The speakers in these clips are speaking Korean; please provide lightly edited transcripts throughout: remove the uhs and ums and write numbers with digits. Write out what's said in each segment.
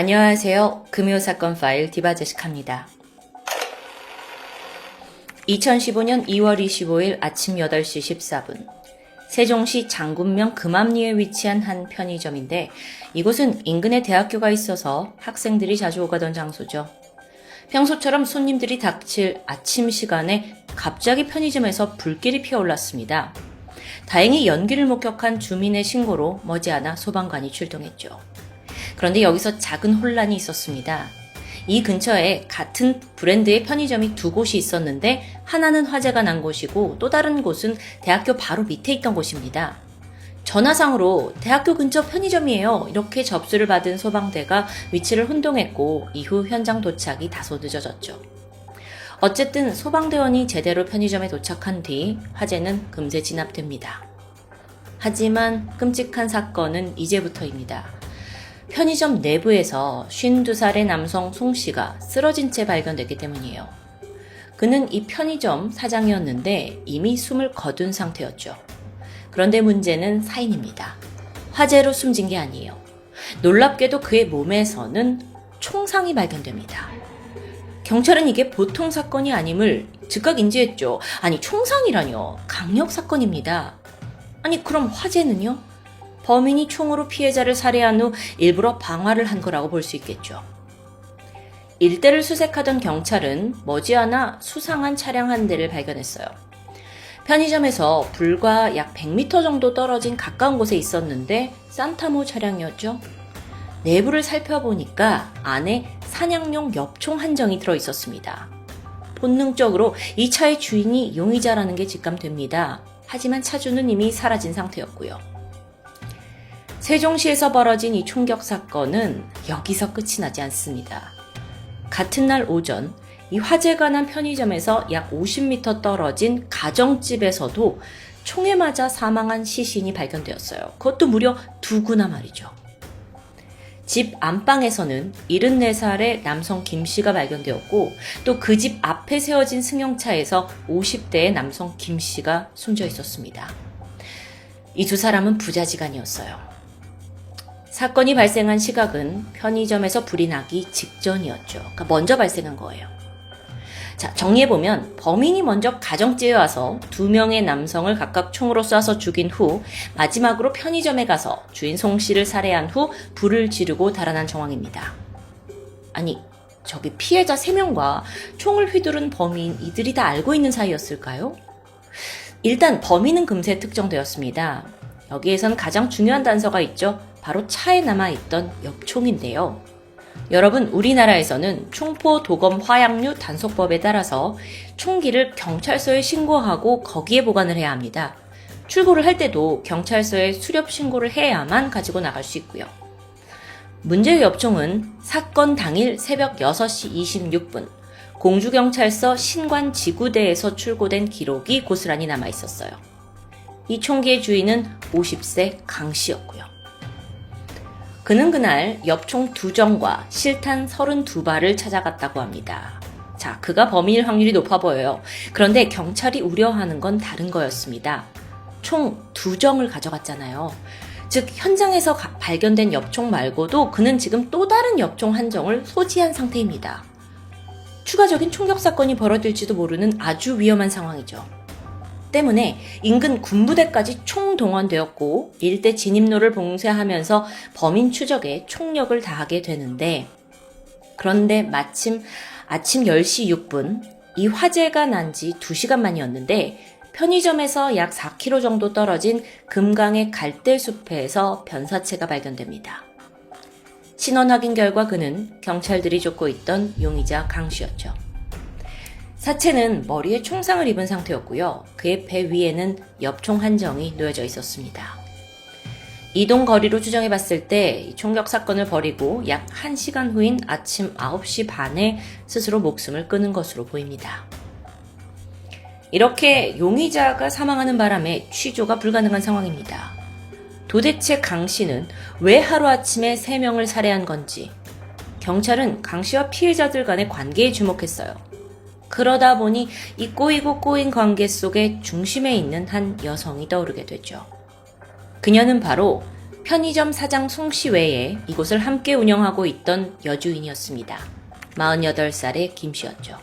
안녕하세요. 금요사건 파일 디바제식합니다. 2015년 2월 25일 아침 8시 14분 세종시 장군명 금암리에 위치한 한 편의점인데 이곳은 인근에 대학교가 있어서 학생들이 자주 오가던 장소죠. 평소처럼 손님들이 닥칠 아침 시간에 갑자기 편의점에서 불길이 피어올랐습니다. 다행히 연기를 목격한 주민의 신고로 머지않아 소방관이 출동했죠. 그런데 여기서 작은 혼란이 있었습니다. 이 근처에 같은 브랜드의 편의점이 두 곳이 있었는데 하나는 화재가 난 곳이고 또 다른 곳은 대학교 바로 밑에 있던 곳입니다. 전화상으로 대학교 근처 편의점이에요. 이렇게 접수를 받은 소방대가 위치를 혼동했고 이후 현장 도착이 다소 늦어졌죠. 어쨌든 소방대원이 제대로 편의점에 도착한 뒤 화재는 금세 진압됩니다. 하지만 끔찍한 사건은 이제부터입니다. 편의점 내부에서 52살의 남성 송씨가 쓰러진 채 발견됐기 때문이에요. 그는 이 편의점 사장이었는데 이미 숨을 거둔 상태였죠. 그런데 문제는 사인입니다. 화재로 숨진 게 아니에요. 놀랍게도 그의 몸에서는 총상이 발견됩니다. 경찰은 이게 보통 사건이 아님을 즉각 인지했죠. 아니, 총상이라뇨. 강력 사건입니다. 아니, 그럼 화재는요? 범인이 총으로 피해자를 살해한 후 일부러 방화를 한 거라고 볼 수 있겠죠. 일대를 수색하던 경찰은 머지않아 수상한 차량 한 대를 발견했어요. 편의점에서 불과 약 100m 정도 떨어진 가까운 곳에 있었는데 산타모 차량이었죠. 내부를 살펴보니까 안에 사냥용 엽총 한 정이 들어있었습니다. 본능적으로 이 차의 주인이 용의자라는 게 직감됩니다. 하지만 차주는 이미 사라진 상태였고요. 세종시에서 벌어진 이 총격 사건은 여기서 끝이 나지 않습니다. 같은 날 오전 이 화재가 난 편의점에서 약 50m 떨어진 가정집에서도 총에 맞아 사망한 시신이 발견되었어요. 그것도 무려 두 구나 말이죠. 집 안방에서는 74살의 남성 김씨가 발견되었고 또 그 집 앞에 세워진 승용차에서 50대의 남성 김씨가 숨져 있었습니다. 이 두 사람은 부자지간이었어요. 사건이 발생한 시각은 편의점에서 불이 나기 직전이었죠. 그러니까 먼저 발생한 거예요. 자, 정리해보면 범인이 먼저 가정집에 와서 두 명의 남성을 각각 총으로 쏴서 죽인 후 마지막으로 편의점에 가서 주인 송 씨를 살해한 후 불을 지르고 달아난 정황입니다. 아니, 저기 피해자 3명과 총을 휘두른 범인 이들이 다 알고 있는 사이였을까요? 일단 범인은 금세 특정되었습니다. 여기에선 가장 중요한 단서가 있죠. 바로 차에 남아있던 엽총인데요. 여러분, 우리나라에서는 총포 도검 화약류 단속법에 따라서 총기를 경찰서에 신고하고 거기에 보관을 해야 합니다. 출고를 할 때도 경찰서에 수렵 신고를 해야만 가지고 나갈 수 있고요. 문제의 엽총은 사건 당일 새벽 6시 26분 공주경찰서 신관지구대에서 출고된 기록이 고스란히 남아있었어요. 이 총기의 주인은 50세 강 씨였고요. 그는 그날 엽총 2정과 실탄 32발을 찾아갔다고 합니다. 자, 그가 범인일 확률이 높아 보여요. 그런데 경찰이 우려하는 건 다른 거였습니다. 총 2정을 가져갔잖아요. 즉 현장에서 발견된 엽총 말고도 그는 지금 또 다른 엽총 한 정을 소지한 상태입니다. 추가적인 총격 사건이 벌어질지도 모르는 아주 위험한 상황이죠. 때문에 인근 군부대까지 총동원되었고 일대 진입로를 봉쇄하면서 범인 추적에 총력을 다하게 되는데 그런데 마침 아침 10시 6분 이 화재가 난 지 2시간 만이었는데 편의점에서 약 4km 정도 떨어진 금강의 갈대숲에서 변사체가 발견됩니다. 신원 확인 결과 그는 경찰들이 쫓고 있던 용의자 강 씨였죠. 사체는 머리에 총상을 입은 상태였고요. 그의 배 위에는 엽총 한 정이 놓여져 있었습니다. 이동 거리로 추정해봤을 때 총격 사건을 벌이고 약 1시간 후인 아침 9시 반에 스스로 목숨을 끊은 것으로 보입니다. 이렇게 용의자가 사망하는 바람에 취조가 불가능한 상황입니다. 도대체 강 씨는 왜 하루아침에 3명을 살해한 건지 경찰은 강 씨와 피해자들 간의 관계에 주목했어요. 그러다 보니 이 꼬이고 꼬인 관계 속에 중심에 있는 한 여성이 떠오르게 되죠. 그녀는 바로 편의점 사장 송씨 외에 이곳을 함께 운영하고 있던 여주인이었습니다. 48살의 김씨였죠.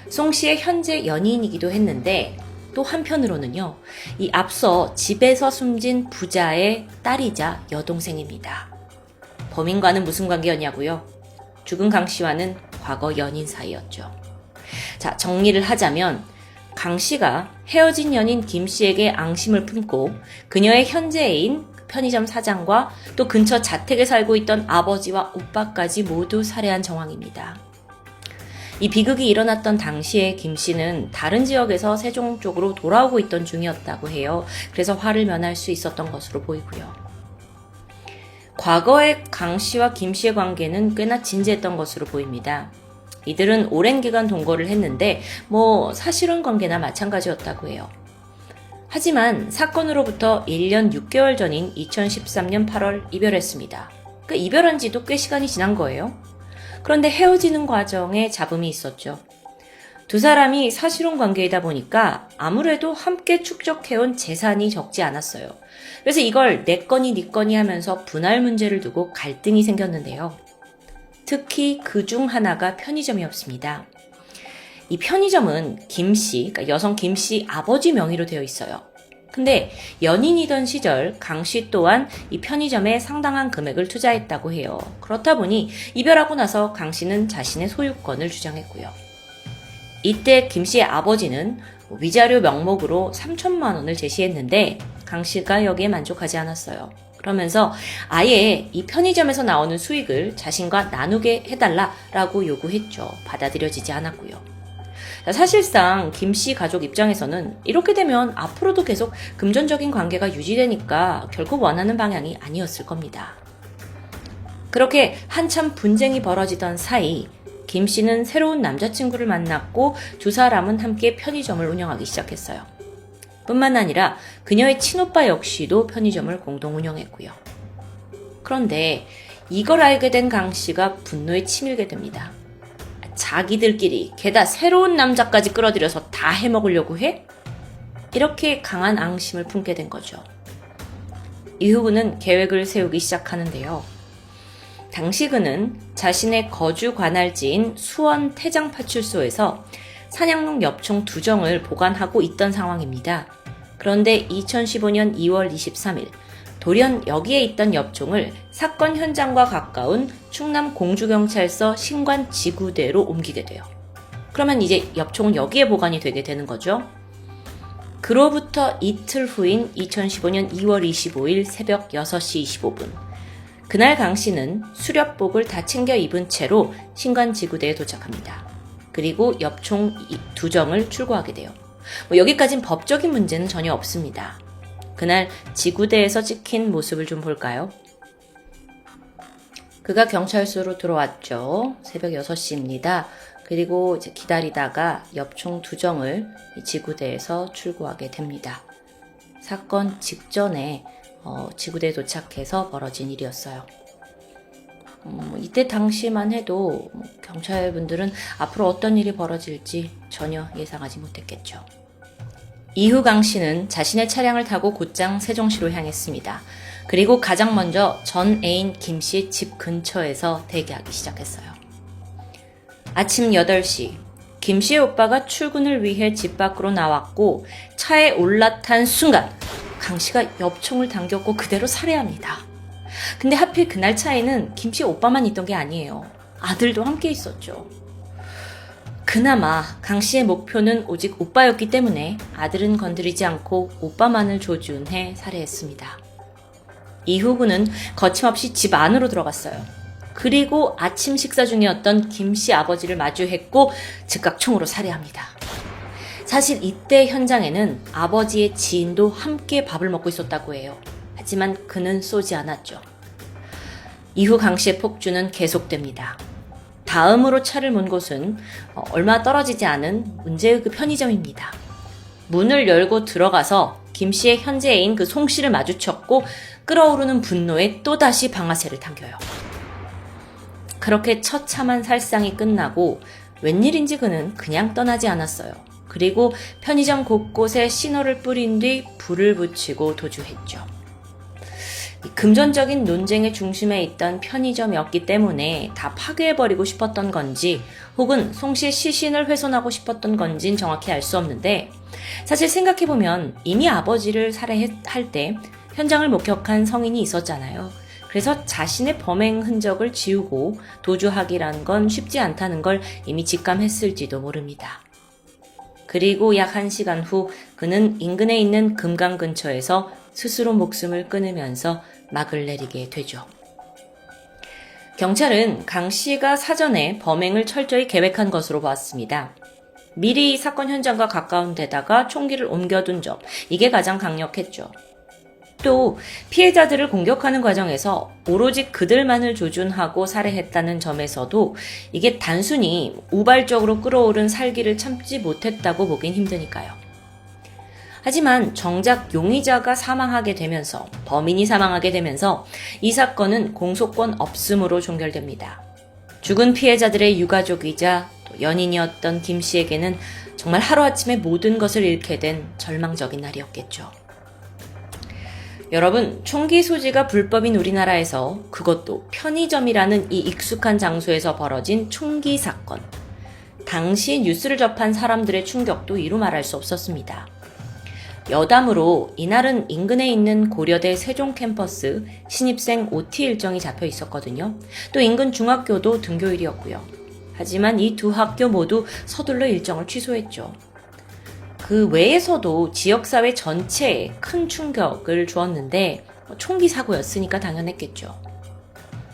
송씨의 현재 연인이기도 했는데 또 한편으로는요, 이 앞서 집에서 숨진 부자의 딸이자 여동생입니다. 범인과는 무슨 관계였냐고요? 죽은 강씨와는 과거 연인 사이였죠. 자, 정리를 하자면 강씨가 헤어진 연인 김씨에게 앙심을 품고 그녀의 현재 애인 편의점 사장과 또 근처 자택에 살고 있던 아버지와 오빠까지 모두 살해한 정황입니다. 이 비극이 일어났던 당시에 김씨는 다른 지역에서 세종 쪽으로 돌아오고 있던 중이었다고 해요. 그래서 화를 면할 수 있었던 것으로 보이고요. 과거의 강씨와 김씨의 관계는 꽤나 진지했던 것으로 보입니다. 이들은 오랜 기간 동거를 했는데 사실혼 관계나 마찬가지였다고 해요. 하지만 사건으로부터 1년 6개월 전인 2013년 8월 이별했습니다. 이별한 지도 꽤 시간이 지난 거예요. 그런데 헤어지는 과정에 잡음이 있었죠. 두 사람이 사실혼 관계이다 보니까 아무래도 함께 축적해온 재산이 적지 않았어요. 그래서 이걸 내 거니 네 거니 하면서 분할 문제를 두고 갈등이 생겼는데요. 특히 그 중 하나가 편의점이었습니다. 이 편의점은 김씨, 그러니까 여성 김씨 아버지 명의로 되어 있어요. 근데 연인이던 시절 강씨 또한 이 편의점에 상당한 금액을 투자했다고 해요. 그렇다 보니 이별하고 나서 강씨는 자신의 소유권을 주장했고요. 이때 김씨의 아버지는 위자료 명목으로 3천만 원을 제시했는데 강씨가 여기에 만족하지 않았어요. 그러면서 아예 이 편의점에서 나오는 수익을 자신과 나누게 해달라라고 요구했죠. 받아들여지지 않았고요. 사실상 김씨 가족 입장에서는 이렇게 되면 앞으로도 계속 금전적인 관계가 유지되니까 결국 원하는 방향이 아니었을 겁니다. 그렇게 한참 분쟁이 벌어지던 사이 김씨는 새로운 남자친구를 만났고 두 사람은 함께 편의점을 운영하기 시작했어요. 뿐만 아니라 그녀의 친오빠 역시도 편의점을 공동 운영했고요. 그런데 이걸 알게 된 강씨가 분노에 치밀게 됩니다. 자기들끼리 게다 새로운 남자까지 끌어들여서 다 해먹으려고 해? 이렇게 강한 앙심을 품게 된 거죠. 이후 그는 계획을 세우기 시작하는데요. 당시 그는 자신의 거주 관할지인 수원 태장파출소에서 산양용 엽총 2정을 보관하고 있던 상황입니다. 그런데 2015년 2월 23일 돌연 여기에 있던 엽총을 사건 현장과 가까운 충남 공주경찰서 신관지구대로 옮기게 돼요. 그러면 이제 엽총은 여기에 보관이 되게 되는 거죠. 그로부터 이틀 후인 2015년 2월 25일 새벽 6시 25분 그날 강 씨는 수렵복을 다 챙겨 입은 채로 신관지구대에 도착합니다. 그리고 엽총 2정을 출고하게 돼요. 여기까진 법적인 문제는 전혀 없습니다. 그날 지구대에서 찍힌 모습을 좀 볼까요? 그가 경찰서로 들어왔죠. 새벽 6시입니다. 그리고 이제 기다리다가 엽총 2정을 지구대에서 출고하게 됩니다. 사건 직전에 지구대에 도착해서 벌어진 일이었어요. 이때 당시만 해도 경찰분들은 앞으로 어떤 일이 벌어질지 전혀 예상하지 못했겠죠. 이후 강 씨는 자신의 차량을 타고 곧장 세종시로 향했습니다. 그리고 가장 먼저 전 애인 김 씨의 집 근처에서 대기하기 시작했어요. 아침 8시, 김 씨의 오빠가 출근을 위해 집 밖으로 나왔고 차에 올라탄 순간 강 씨가 엽총을 당겼고 그대로 살해합니다. 근데 하필 그날 차에는 김 씨의 오빠만 있던 게 아니에요. 아들도 함께 있었죠. 그나마 강 씨의 목표는 오직 오빠였기 때문에 아들은 건드리지 않고 오빠만을 조준해 살해했습니다. 이후 그는 거침없이 집 안으로 들어갔어요. 그리고 아침 식사 중이었던 김 씨 아버지를 마주했고 즉각 총으로 살해합니다. 사실 이때 현장에는 아버지의 지인도 함께 밥을 먹고 있었다고 해요. 하지만 그는 쏘지 않았죠. 이후 강 씨의 폭주는 계속됩니다. 다음으로 차를 몬 곳은 얼마 떨어지지 않은 문제의 그 편의점입니다. 문을 열고 들어가서 김 씨의 현재 애인 그 송 씨를 마주쳤고 끓어오르는 분노에 또다시 방아쇠를 당겨요. 그렇게 처참한 살상이 끝나고 웬일인지 그는 그냥 떠나지 않았어요. 그리고 편의점 곳곳에 신호를 뿌린 뒤 불을 붙이고 도주했죠. 이 금전적인 논쟁의 중심에 있던 편의점이었기 때문에 다 파괴해버리고 싶었던 건지 혹은 송 씨의 시신을 훼손하고 싶었던 건진 정확히 알 수 없는데 사실 생각해보면 이미 아버지를 살해할 때 현장을 목격한 성인이 있었잖아요. 그래서 자신의 범행 흔적을 지우고 도주하기란 건 쉽지 않다는 걸 이미 직감했을지도 모릅니다. 그리고 약 1시간 후 그는 인근에 있는 금강 근처에서 스스로 목숨을 끊으면서 막을 내리게 되죠. 경찰은 강 씨가 사전에 범행을 철저히 계획한 것으로 보았습니다. 미리 사건 현장과 가까운 데다가 총기를 옮겨둔 점, 이게 가장 강력했죠. 또 피해자들을 공격하는 과정에서 오로지 그들만을 조준하고 살해했다는 점에서도 이게 단순히 우발적으로 끌어오른 살기를 참지 못했다고 보긴 힘드니까요. 하지만 정작 용의자가 사망하게 되면서, 범인이 사망하게 되면서 이 사건은 공소권 없음으로 종결됩니다. 죽은 피해자들의 유가족이자 또 연인이었던 김 씨에게는 정말 하루아침에 모든 것을 잃게 된 절망적인 날이었겠죠. 여러분, 총기 소지가 불법인 우리나라에서 그것도 편의점이라는 이 익숙한 장소에서 벌어진 총기 사건. 당시 뉴스를 접한 사람들의 충격도 이루 말할 수 없었습니다. 여담으로 이날은 인근에 있는 고려대 세종 캠퍼스 신입생 OT 일정이 잡혀 있었거든요. 또 인근 중학교도 등교일이었고요. 하지만 이 두 학교 모두 서둘러 일정을 취소했죠. 그 외에서도 지역사회 전체에 큰 충격을 주었는데 총기 사고였으니까 당연했겠죠.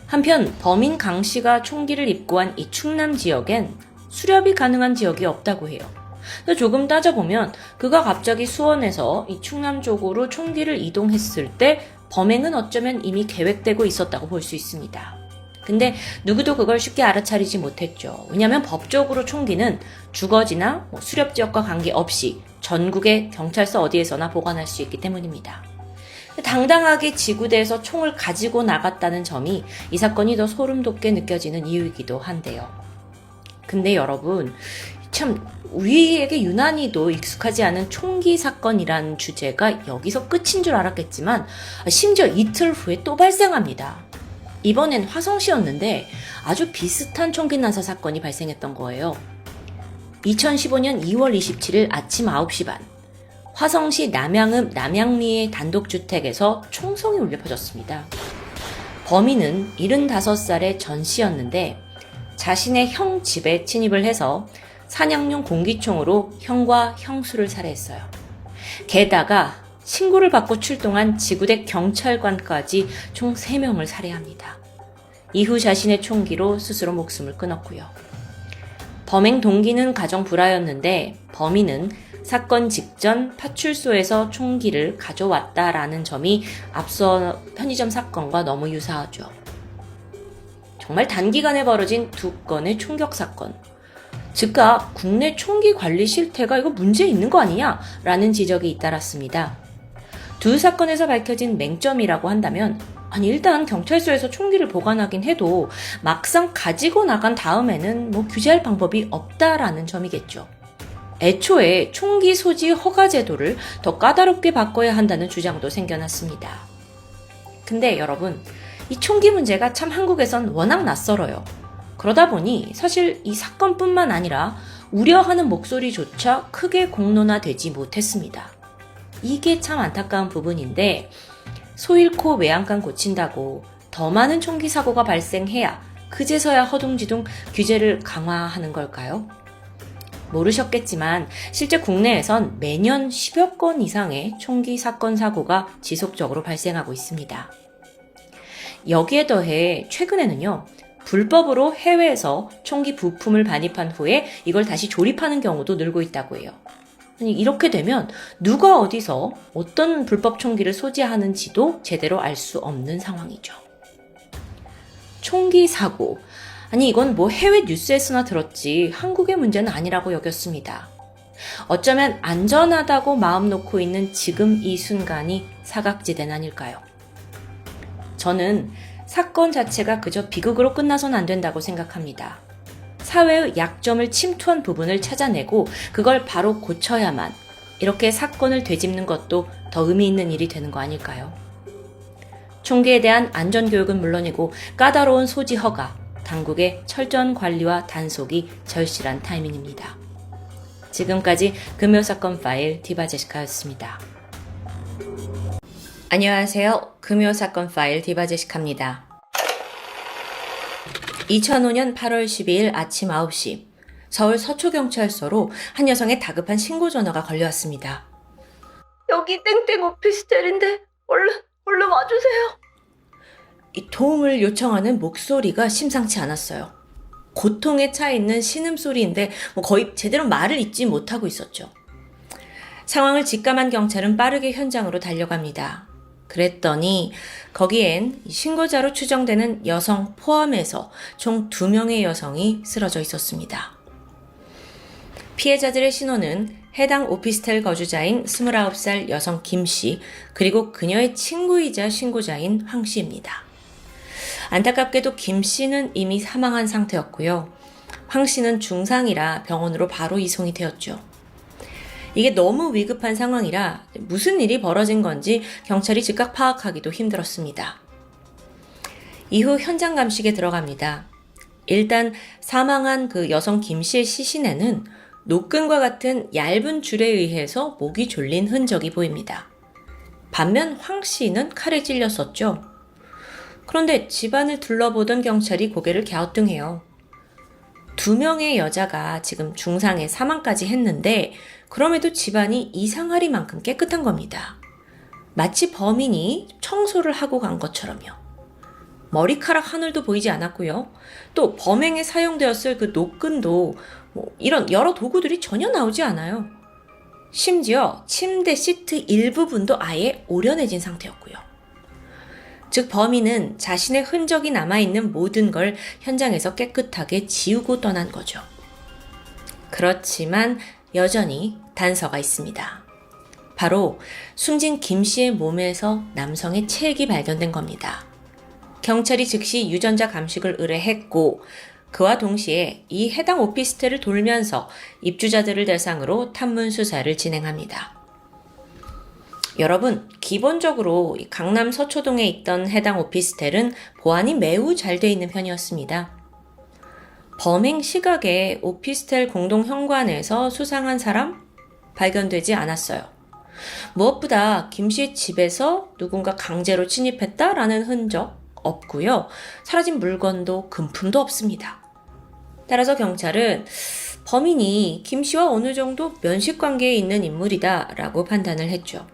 한편 범인 강 씨가 총기를 입고한 이 충남 지역엔 수렵이 가능한 지역이 없다고 해요. 조금 따져보면 그가 갑자기 수원에서 이 충남 쪽으로 총기를 이동했을 때 범행은 어쩌면 이미 계획되고 있었다고 볼 수 있습니다. 근데 누구도 그걸 쉽게 알아차리지 못했죠. 왜냐하면 법적으로 총기는 주거지나 수렵지역과 관계없이 전국의 경찰서 어디에서나 보관할 수 있기 때문입니다. 당당하게 지구대에서 총을 가지고 나갔다는 점이 이 사건이 더 소름 돋게 느껴지는 이유이기도 한데요. 근데 여러분, 참 우리에게 유난히도 익숙하지 않은 총기 사건이란 주제가 여기서 끝인 줄 알았겠지만 심지어 이틀 후에 또 발생합니다. 이번엔 화성시였는데 아주 비슷한 총기 난사 사건이 발생했던 거예요. 2015년 2월 27일 아침 9시 반 화성시 남양읍 남양리의 단독주택에서 총성이 울려 퍼졌습니다. 범인은 75살의 전 씨였는데 자신의 형 집에 침입을 해서 사냥용 공기총으로 형과 형수를 살해했어요. 게다가 신고를 받고 출동한 지구대 경찰관까지 총 3명을 살해합니다. 이후 자신의 총기로 스스로 목숨을 끊었고요. 범행 동기는 가정 불화였는데 범인은 사건 직전 파출소에서 총기를 가져왔다라는 점이 앞서 편의점 사건과 너무 유사하죠. 정말 단기간에 벌어진 두 건의 총격 사건. 즉각 국내 총기 관리 실태가 이거 문제 있는 거 아니냐? 라는 지적이 잇따랐습니다. 두 사건에서 밝혀진 맹점이라고 한다면 일단 경찰서에서 총기를 보관하긴 해도 막상 가지고 나간 다음에는 규제할 방법이 없다라는 점이겠죠. 애초에 총기 소지 허가 제도를 더 까다롭게 바꿔야 한다는 주장도 생겨났습니다. 근데 여러분, 이 총기 문제가 참 한국에선 워낙 낯설어요. 그러다 보니 사실 이 사건뿐만 아니라 우려하는 목소리조차 크게 공론화되지 못했습니다. 이게 참 안타까운 부분인데 소 잃고 외양간 고친다고 더 많은 총기 사고가 발생해야 그제서야 허둥지둥 규제를 강화하는 걸까요? 모르셨겠지만 실제 국내에선 매년 10여 건 이상의 총기 사건 사고가 지속적으로 발생하고 있습니다. 여기에 더해 최근에는요, 불법으로 해외에서 총기 부품을 반입한 후에 이걸 다시 조립하는 경우도 늘고 있다고 해요. 이렇게 되면 누가 어디서 어떤 불법 총기를 소지하는지도 제대로 알 수 없는 상황이죠. 총기 사고. 이건 해외 뉴스에서나 들었지 한국의 문제는 아니라고 여겼습니다. 어쩌면 안전하다고 마음 놓고 있는 지금 이 순간이 사각지대는 아닐까요? 저는 사건 자체가 그저 비극으로 끝나선 안 된다고 생각합니다. 사회의 약점을 침투한 부분을 찾아내고 그걸 바로 고쳐야만 이렇게 사건을 되짚는 것도 더 의미 있는 일이 되는 거 아닐까요? 총기에 대한 안전교육은 물론이고 까다로운 소지 허가, 당국의 철저한 관리와 단속이 절실한 타이밍입니다. 지금까지 금요사건 파일 디바제시카였습니다. 안녕하세요. 금요사건 파일 디바제시카입니다. 2005년 8월 12일 아침 9시 서울 서초경찰서로 한 여성의 다급한 신고 전화가 걸려왔습니다. 여기 땡땡 오피스텔인데 얼른 와주세요. 이 도움을 요청하는 목소리가 심상치 않았어요. 고통에 차 있는 신음소리인데 거의 제대로 말을 잇지 못하고 있었죠. 상황을 직감한 경찰은 빠르게 현장으로 달려갑니다. 그랬더니 거기엔 신고자로 추정되는 여성 포함해서 총 2명의 여성이 쓰러져 있었습니다. 피해자들의 신원은 해당 오피스텔 거주자인 29살 여성 김씨 그리고 그녀의 친구이자 신고자인 황씨입니다. 안타깝게도 김씨는 이미 사망한 상태였고요. 황씨는 중상이라 병원으로 바로 이송이 되었죠. 이게 너무 위급한 상황이라 무슨 일이 벌어진 건지 경찰이 즉각 파악하기도 힘들었습니다. 이후 현장 감식에 들어갑니다. 일단 사망한 그 여성 김씨의 시신에는 노끈과 같은 얇은 줄에 의해서 목이 졸린 흔적이 보입니다. 반면 황씨는 칼에 찔렸었죠. 그런데 집안을 둘러보던 경찰이 고개를 갸우뚱해요. 2명의 여자가 지금 중상의 사망까지 했는데 그럼에도 집안이 이상하리만큼 깨끗한 겁니다. 마치 범인이 청소를 하고 간 것처럼요. 머리카락 한 올도 보이지 않았고요. 또 범행에 사용되었을 그 노끈도 이런 여러 도구들이 전혀 나오지 않아요. 심지어 침대 시트 일부분도 아예 오려내진 상태였고요. 즉 범인은 자신의 흔적이 남아있는 모든 걸 현장에서 깨끗하게 지우고 떠난 거죠. 그렇지만 여전히 단서가 있습니다. 바로 숨진 김 씨의 몸에서 남성의 체액이 발견된 겁니다. 경찰이 즉시 유전자 감식을 의뢰했고 그와 동시에 이 해당 오피스텔을 돌면서 입주자들을 대상으로 탐문 수사를 진행합니다. 여러분, 기본적으로 강남 서초동에 있던 해당 오피스텔은 보안이 매우 잘 돼 있는 편이었습니다. 범행 시각에 오피스텔 공동 현관에서 수상한 사람 발견되지 않았어요. 무엇보다 김 씨 집에서 누군가 강제로 침입했다라는 흔적 없고요. 사라진 물건도 금품도 없습니다. 따라서 경찰은 범인이 김 씨와 어느 정도 면식관계에 있는 인물이다라고 판단을 했죠.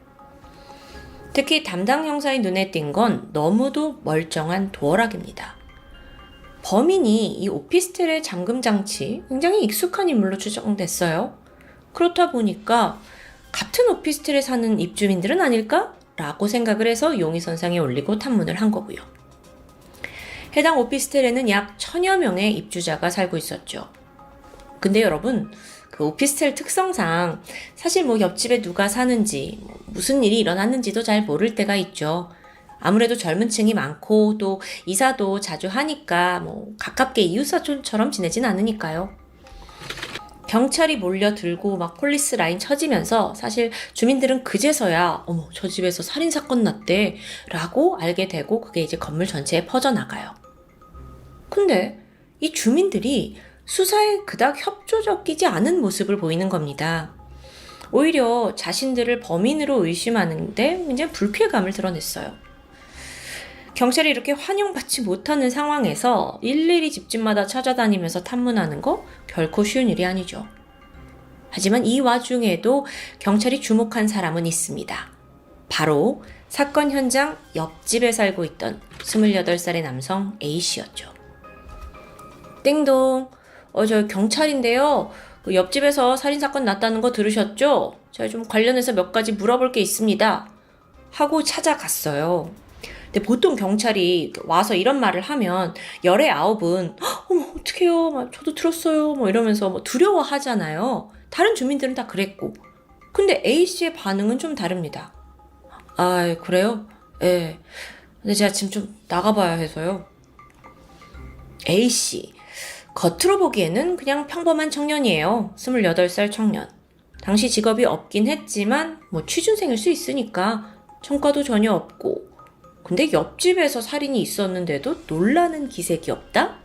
특히 담당 형사의 눈에 띈 건 너무도 멀쩡한 도어락입니다. 범인이 이 오피스텔의 잠금 장치 굉장히 익숙한 인물로 추정됐어요. 그렇다 보니까 같은 오피스텔에 사는 입주민들은 아닐까? 라고 생각을 해서 용의선상에 올리고 탐문을 한 거고요. 해당 오피스텔에는 약 1000여 명의 입주자가 살고 있었죠. 근데 여러분, 그 오피스텔 특성상 사실 옆집에 누가 사는지 무슨 일이 일어났는지도 잘 모를 때가 있죠. 아무래도 젊은 층이 많고 또 이사도 자주 하니까 가깝게 이웃사촌처럼 지내진 않으니까요. 경찰이 몰려들고 폴리스 라인 쳐지면서 사실 주민들은 그제서야 어머 저 집에서 살인사건 났대 라고 알게 되고 그게 이제 건물 전체에 퍼져나가요. 근데 이 주민들이 수사에 그닥 협조적이지 않은 모습을 보이는 겁니다. 오히려 자신들을 범인으로 의심하는데 굉장히 불쾌감을 드러냈어요. 경찰이 이렇게 환영받지 못하는 상황에서 일일이 집집마다 찾아다니면서 탐문하는 거 결코 쉬운 일이 아니죠. 하지만 이 와중에도 경찰이 주목한 사람은 있습니다. 바로 사건 현장 옆집에 살고 있던 28살의 남성 A씨였죠. 띵동, 저 경찰인데요. 그 옆집에서 살인사건 났다는 거 들으셨죠? 제가 좀 관련해서 몇 가지 물어볼 게 있습니다. 하고 찾아갔어요. 근데 보통 경찰이 와서 이런 말을 하면 열의 9은 어머 어떡해요, 저도 들었어요 이러면서 두려워하잖아요. 다른 주민들은 다 그랬고. 근데 A씨의 반응은 좀 다릅니다. 아, 그래요? 예. 근데 제가 지금 좀 나가봐야 해서요. A씨, 겉으로 보기에는 그냥 평범한 청년이에요. 28살 청년. 당시 직업이 없긴 했지만 취준생일 수 있으니까 성과도 전혀 없고 근데 옆집에서 살인이 있었는데도 놀라는 기색이 없다?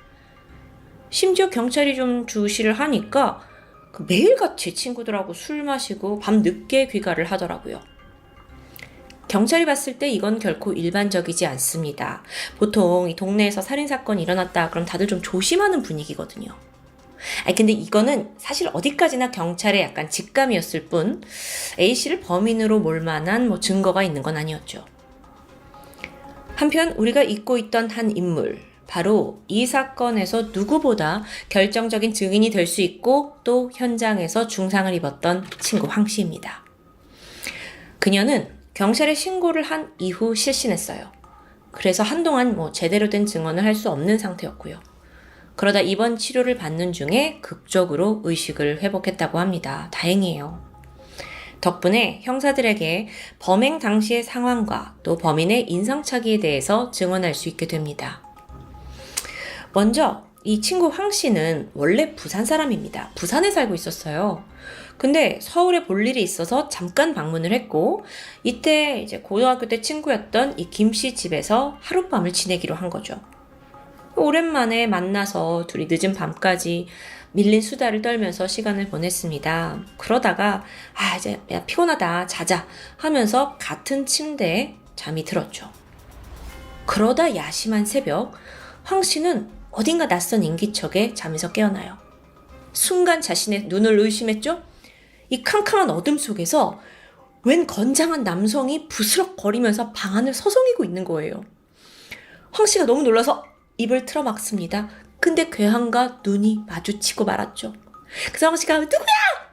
심지어 경찰이 좀 주시를 하니까 매일같이 친구들하고 술 마시고 밤 늦게 귀가를 하더라고요. 경찰이 봤을 때 이건 결코 일반적이지 않습니다. 보통 이 동네에서 살인사건이 일어났다 그럼 다들 좀 조심하는 분위기거든요. 근데 이거는 사실 어디까지나 경찰의 약간 직감이었을 뿐 A씨를 범인으로 몰 만한 증거가 있는 건 아니었죠. 한편 우리가 잊고 있던 한 인물, 바로 이 사건에서 누구보다 결정적인 증인이 될 수 있고 또 현장에서 중상을 입었던 친구 황씨입니다. 그녀는 경찰에 신고를 한 이후 실신했어요. 그래서 한동안 제대로 된 증언을 할 수 없는 상태였고요. 그러다 이번 치료를 받는 중에 극적으로 의식을 회복했다고 합니다. 다행이에요. 덕분에 형사들에게 범행 당시의 상황과 또 범인의 인상착의에 대해서 증언할 수 있게 됩니다. 먼저 이 친구 황 씨는 원래 부산 사람입니다. 부산에 살고 있었어요. 근데 서울에 볼 일이 있어서 잠깐 방문을 했고 이때 이제 고등학교 때 친구였던 이 김 씨 집에서 하룻밤을 지내기로 한 거죠. 오랜만에 만나서 둘이 늦은 밤까지 밀린 수다를 떨면서 시간을 보냈습니다. 그러다가 이제 야 피곤하다 자자 하면서 같은 침대에 잠이 들었죠. 그러다 야심한 새벽 황 씨는 어딘가 낯선 인기척에 잠에서 깨어나요. 순간 자신의 눈을 의심했죠. 이 캄캄한 어둠 속에서 웬 건장한 남성이 부스럭거리면서 방 안을 서성이고 있는 거예요. 황 씨가 너무 놀라서 입을 틀어막습니다. 근데 괴한과 눈이 마주치고 말았죠. 그래서 황 씨가 누구야?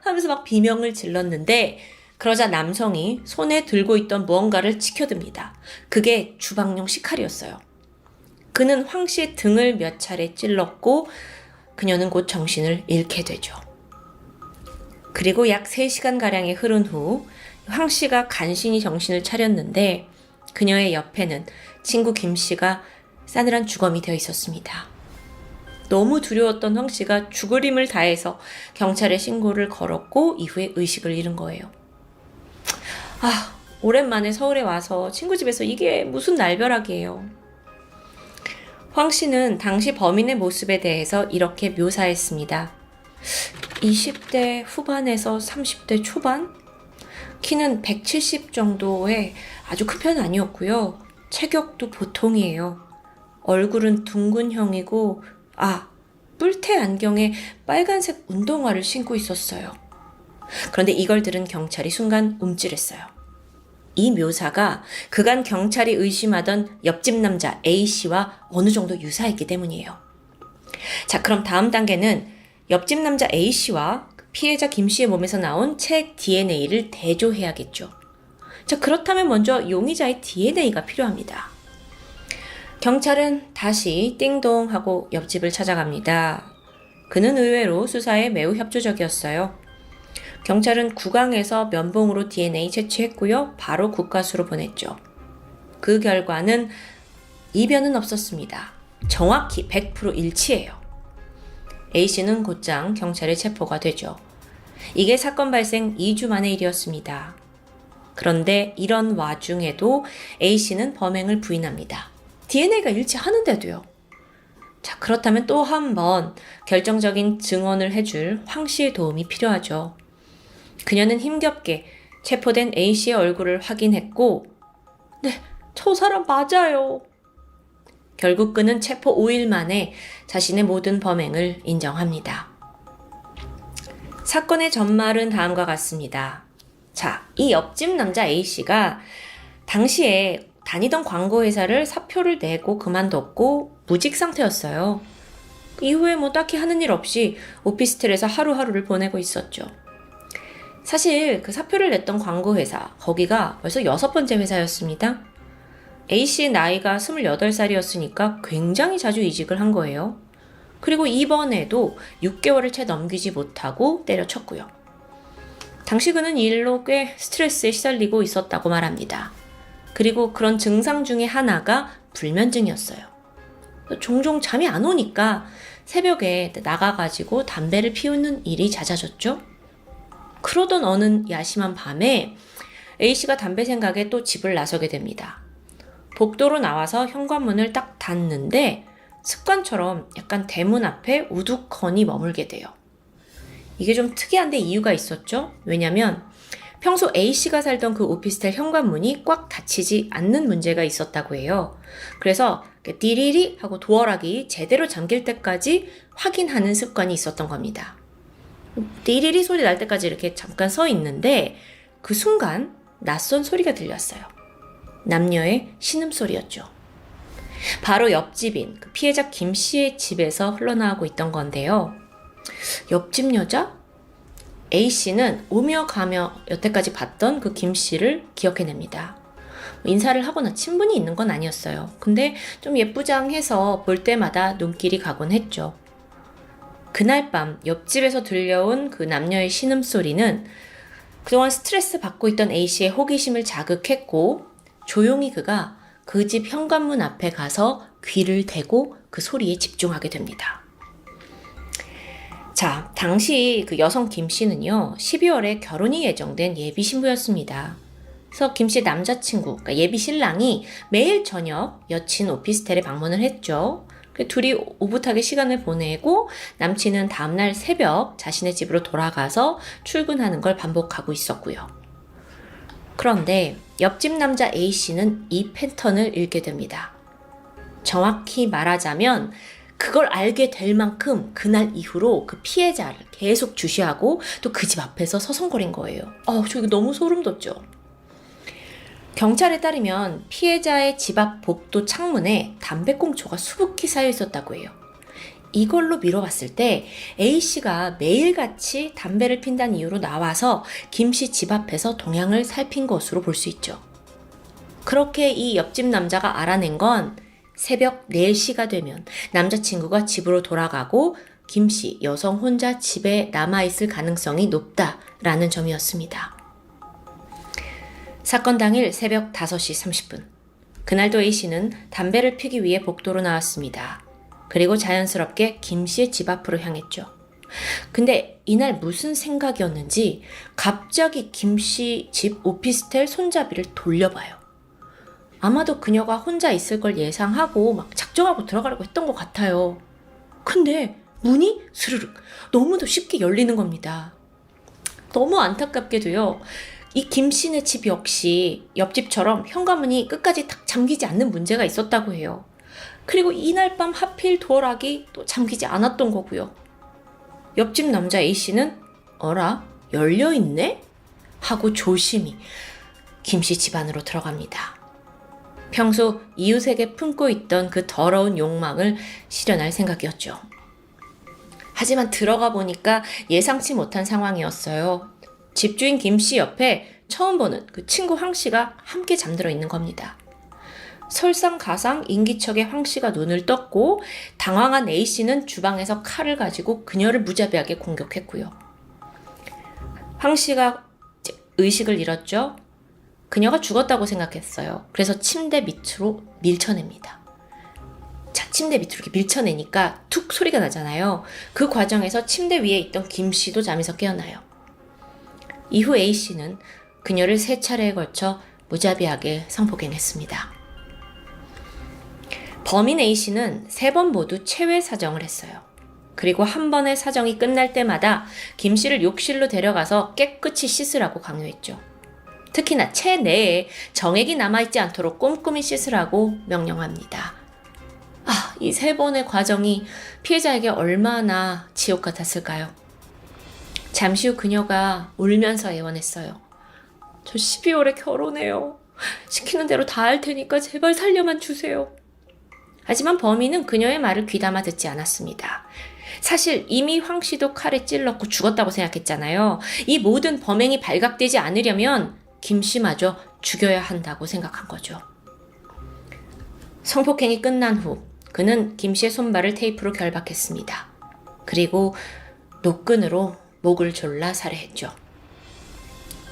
하면서 막 비명을 질렀는데 그러자 남성이 손에 들고 있던 무언가를 치켜듭니다. 그게 주방용 식칼이었어요. 그는 황 씨의 등을 몇 차례 찔렀고 그녀는 곧 정신을 잃게 되죠. 그리고 약 3시간가량이 흐른 후 황 씨가 간신히 정신을 차렸는데 그녀의 옆에는 친구 김 씨가 싸늘한 주검이 되어 있었습니다. 너무 두려웠던 황 씨가 죽을 힘을 다해서 경찰에 신고를 걸었고 이후에 의식을 잃은 거예요. 오랜만에 서울에 와서 친구 집에서 이게 무슨 날벼락이에요. 황 씨는 당시 범인의 모습에 대해서 이렇게 묘사했습니다. 20대 후반에서 30대 초반? 키는 170 정도의 아주 큰 편은 아니었고요. 체격도 보통이에요. 얼굴은 둥근형이고 뿔테 안경에 빨간색 운동화를 신고 있었어요. 그런데 이걸 들은 경찰이 순간 움찔했어요. 이 묘사가 그간 경찰이 의심하던 옆집 남자 A씨와 어느 정도 유사했기 때문이에요. 자, 그럼 다음 단계는 옆집 남자 A씨와 피해자 김씨의 몸에서 나온 책 DNA를 대조해야겠죠. 자, 그렇다면 먼저 용의자의 DNA가 필요합니다. 경찰은 다시 띵동 하고 옆집을 찾아갑니다. 그는 의외로 수사에 매우 협조적이었어요. 경찰은 구강에서 면봉으로 DNA 채취했고요. 바로 국과수로 보냈죠. 그 결과는 이변은 없었습니다. 정확히 100% 일치해요. A씨는 곧장 경찰에 체포가 되죠. 이게 사건 발생 2주 만의 일이었습니다. 그런데 이런 와중에도 A씨는 범행을 부인합니다. DNA가 일치하는데도요. 자, 그렇다면 또 한 번 결정적인 증언을 해줄 황 씨의 도움이 필요하죠. 그녀는 힘겹게 체포된 A씨의 얼굴을 확인했고 네, 저 사람 맞아요. 결국 그는 체포 5일 만에 자신의 모든 범행을 인정합니다. 사건의 전말은 다음과 같습니다. 자, 이 옆집 남자 A씨가 당시에 다니던 광고회사를 사표를 내고 그만뒀고 무직 상태였어요. 이후에 딱히 하는 일 없이 오피스텔에서 하루하루를 보내고 있었죠. 사실 그 사표를 냈던 광고회사, 거기가 벌써 6번째 회사였습니다. A씨의 나이가 28살이었으니까 굉장히 자주 이직을 한 거예요. 그리고 이번에도 6개월을 채 넘기지 못하고 때려쳤고요. 당시 그는 일로 꽤 스트레스에 시달리고 있었다고 말합니다. 그리고 그런 증상 중에 하나가 불면증이었어요. 종종 잠이 안 오니까 새벽에 나가가지고 담배를 피우는 일이 잦아졌죠. 그러던 어느 야심한 밤에 A씨가 담배 생각에 또 집을 나서게 됩니다. 복도로 나와서 현관문을 딱 닫는데 습관처럼 약간 대문 앞에 우두커니 머물게 돼요. 이게 좀 특이한데 이유가 있었죠. 왜냐면 평소 A씨가 살던 그 오피스텔 현관문이 꽉 닫히지 않는 문제가 있었다고 해요. 그래서 띠리리 하고 도어락이 제대로 잠길 때까지 확인하는 습관이 있었던 겁니다. 띠리리 소리 날 때까지 이렇게 잠깐 서 있는데 그 순간 낯선 소리가 들렸어요. 남녀의 신음소리였죠. 바로 옆집인 그 피해자 김 씨의 집에서 흘러나오고 있던 건데요. 옆집 여자? A씨는 오며 가며 여태까지 봤던 그 김 씨를 기억해냅니다. 인사를 하거나 친분이 있는 건 아니었어요. 근데 좀 예쁘장해서 볼 때마다 눈길이 가곤 했죠. 그날 밤 옆집에서 들려온 그 남녀의 신음소리는 그동안 스트레스 받고 있던 A씨의 호기심을 자극했고 조용히 그가 그 집 현관문 앞에 가서 귀를 대고 그 소리에 집중하게 됩니다. 자, 당시 그 여성 김 씨는요, 12월에 결혼이 예정된 예비 신부였습니다. 그래서 김 씨의 남자친구, 그러니까 예비 신랑이 매일 저녁 여친 오피스텔에 방문을 했죠. 둘이 오붓하게 시간을 보내고 남친은 다음날 새벽 자신의 집으로 돌아가서 출근하는 걸 반복하고 있었고요. 그런데 옆집 남자 A씨는 이 패턴을 읽게 됩니다. 정확히 말하자면 그걸 알게 될 만큼 그날 이후로 그 피해자를 계속 주시하고 또 그 집 앞에서 서성거린 거예요. 저 이거 너무 소름 돋죠. 경찰에 따르면 피해자의 집 앞 복도 창문에 담배꽁초가 수북히 쌓여 있었다고 해요. 이걸로 미뤄봤을 때 A씨가 매일같이 담배를 핀다는 이유로 나와서 김씨 집 앞에서 동향을 살핀 것으로 볼 수 있죠. 그렇게 이 옆집 남자가 알아낸 건 새벽 4시가 되면 남자친구가 집으로 돌아가고 김씨 여성 혼자 집에 남아있을 가능성이 높다라는 점이었습니다. 사건 당일 새벽 5시 30분. 그날도 A씨는 담배를 피기 위해 복도로 나왔습니다. 그리고 자연스럽게 김씨의 집 앞으로 향했죠. 근데 이날 무슨 생각이었는지 갑자기 김씨 집 오피스텔 손잡이를 돌려봐요. 아마도 그녀가 혼자 있을 걸 예상하고 막 작정하고 들어가려고 했던 것 같아요. 근데 문이 스르륵 너무도 쉽게 열리는 겁니다. 너무 안타깝게도요. 이 김씨네 집 역시 옆집처럼 현관문이 끝까지 딱 잠기지 않는 문제가 있었다고 해요. 그리고 이날 밤 하필 도어락이 또 잠기지 않았던 거고요. 옆집 남자 A씨는 어라? 열려있네? 하고 조심히 김씨 집 안으로 들어갑니다. 평소 이웃에게 품고 있던 그 더러운 욕망을 실현할 생각이었죠. 하지만 들어가 보니까 예상치 못한 상황이었어요. 집주인 김씨 옆에 처음 보는 그 친구 황씨가 함께 잠들어 있는 겁니다. 설상가상 인기척에 황씨가 눈을 떴고 당황한 A씨는 주방에서 칼을 가지고 그녀를 무자비하게 공격했고요. 황씨가 의식을 잃었죠. 그녀가 죽었다고 생각했어요. 그래서 침대 밑으로 밀쳐냅니다. 자, 침대 밑으로 이렇게 밀쳐내니까 툭 소리가 나잖아요. 그 과정에서 침대 위에 있던 김씨도 잠에서 깨어나요. 이후 A씨는 그녀를 3차례에 걸쳐 무자비하게 성폭행했습니다. 범인 A씨는 3번 모두 체외 사정을 했어요. 그리고 한 번의 사정이 끝날 때마다 김씨를 욕실로 데려가서 깨끗이 씻으라고 강요했죠. 특히나 체내에 정액이 남아있지 않도록 꼼꼼히 씻으라고 명령합니다. 이 3번의 과정이 피해자에게 얼마나 지옥 같았을까요? 잠시 후 그녀가 울면서 애원했어요. 저 12월에 결혼해요. 시키는 대로 다 할 테니까 제발 살려만 주세요. 하지만 범인은 그녀의 말을 귀담아 듣지 않았습니다. 사실 이미 황 씨도 칼에 찔렀고 죽었다고 생각했잖아요. 이 모든 범행이 발각되지 않으려면 김 씨마저 죽여야 한다고 생각한 거죠. 성폭행이 끝난 후 그는 김 씨의 손발을 테이프로 결박했습니다. 그리고 노끈으로 목을 졸라 살해했죠.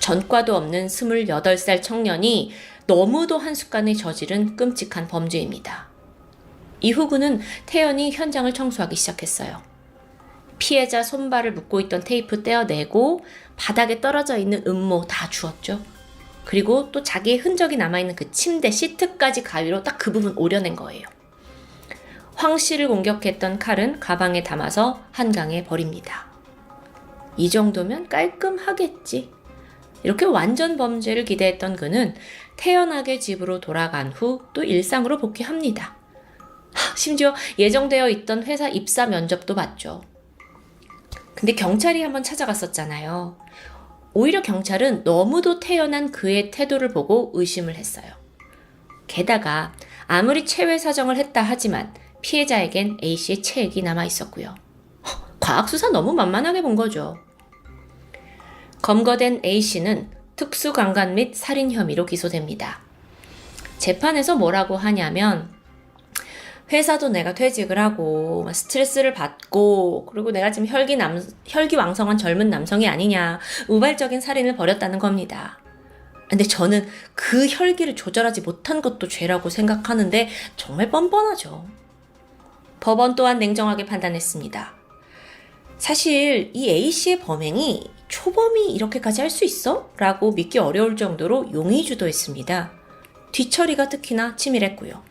전과도 없는 28살 청년이 너무도 한순간에 저지른 끔찍한 범죄입니다. 이후 그는 태연히 현장을 청소하기 시작했어요. 피해자 손발을 묶고 있던 테이프 떼어내고 바닥에 떨어져 있는 음모 다 주웠죠. 그리고 또 자기의 흔적이 남아있는 그 침대 시트까지 가위로 딱 그 부분 오려낸 거예요. 황 씨를 공격했던 칼은 가방에 담아서 한강에 버립니다. 이 정도면 깔끔하겠지. 이렇게 완전 범죄를 기대했던 그는 태연하게 집으로 돌아간 후 또 일상으로 복귀합니다. 심지어 예정되어 있던 회사 입사 면접도 봤죠. 근데 경찰이 한번 찾아갔었잖아요. 오히려 경찰은 너무도 태연한 그의 태도를 보고 의심을 했어요. 게다가 아무리 체외 사정을 했다 하지만 피해자에겐 A씨의 체액이 남아 있었고요. 과학수사 너무 만만하게 본 거죠. 검거된 A씨는 특수강간 및 살인 혐의로 기소됩니다. 재판에서 뭐라고 하냐면 회사도 내가 퇴직을 하고 스트레스를 받고 그리고 내가 지금 혈기왕성한 젊은 남성이 아니냐 우발적인 살인을 벌였다는 겁니다. 근데 저는 그 혈기를 조절하지 못한 것도 죄라고 생각하는데 정말 뻔뻔하죠. 법원 또한 냉정하게 판단했습니다. 사실 이 A씨의 범행이 초범이 이렇게까지 할 수 있어? 라고 믿기 어려울 정도로 용의주도했습니다. 뒤처리가 특히나 치밀했고요.